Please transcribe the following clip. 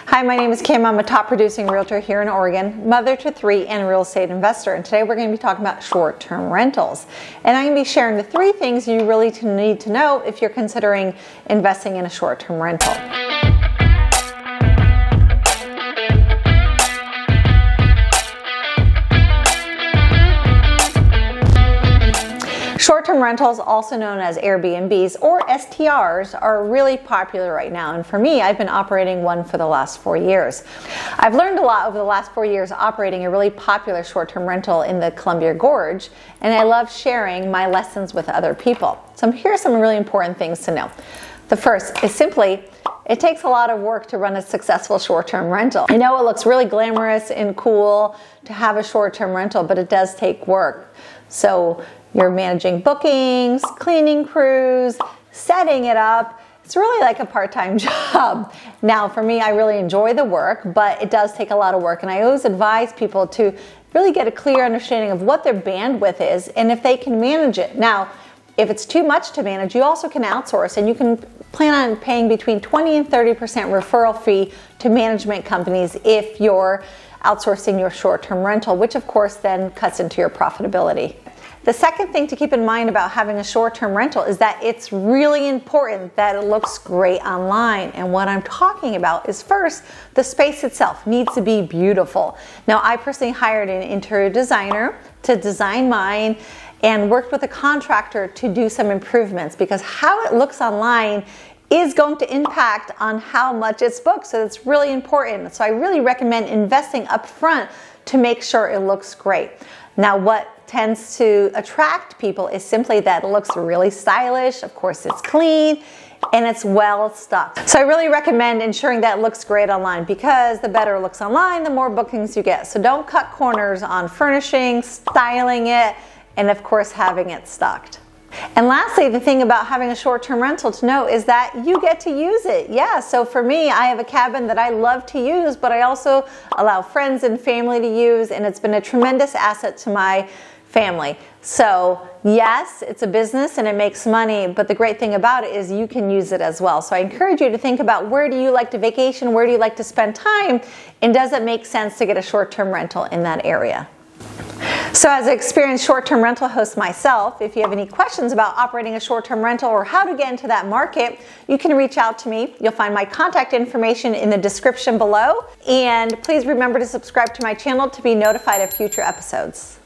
Hi, my name is Kim. I'm a top producing realtor here in Oregon, mother to 3 and a real estate investor. And today we're going to be talking about short-term rentals. And I'm going to be sharing the 3 things you really need to know if you're considering investing in a short-term rental. Short-term rentals, also known as Airbnbs or STRs, are really popular right now. And for me, I've been operating one for the last 4 years. I've learned a lot over the last 4 years operating a really popular short-term rental in the Columbia Gorge, and I love sharing my lessons with other people. So here are some really important things to know. The first is simply, it takes a lot of work to run a successful short-term rental. I know it looks really glamorous and cool to have a short-term rental, but it does take work. So you're managing bookings, cleaning crews, setting it up. It's really like a part-time job. Now, for me, I really enjoy the work, but it does take a lot of work. And I always advise people to really get a clear understanding of what their bandwidth is and if they can manage it. Now, if it's too much to manage, you also can outsource, and you can plan on paying between 20 and 30% referral fee to management companies if you're outsourcing your short-term rental, which of course then cuts into your profitability. The second thing to keep in mind about having a short-term rental is that it's really important that it looks great online. And what I'm talking about is, first, the space itself needs to be beautiful. Now, I personally hired an interior designer to design mine and worked with a contractor to do some improvements, because how it looks online is going to impact on how much it's booked. So it's really important. So I really recommend investing up front to make sure it looks great. Now, what tends to attract people is simply that it looks really stylish. Of course, it's clean and it's well stocked. So I really recommend ensuring that it looks great online, because the better it looks online, the more bookings you get. So don't cut corners on furnishing, styling it, and of course having it stocked. And lastly, the thing about having a short-term rental to know is that you get to use it. Yeah, so for me, I have a cabin that I love to use, but I also allow friends and family to use, and it's been a tremendous asset to my family. So yes, it's a business and it makes money, but the great thing about it is you can use it as well. So I encourage you to think about, where do you like to vacation? Where do you like to spend time? And does it make sense to get a short-term rental in that area? So as an experienced short-term rental host myself, if you have any questions about operating a short-term rental or how to get into that market, you can reach out to me. You'll find my contact information in the description below. And please remember to subscribe to my channel to be notified of future episodes.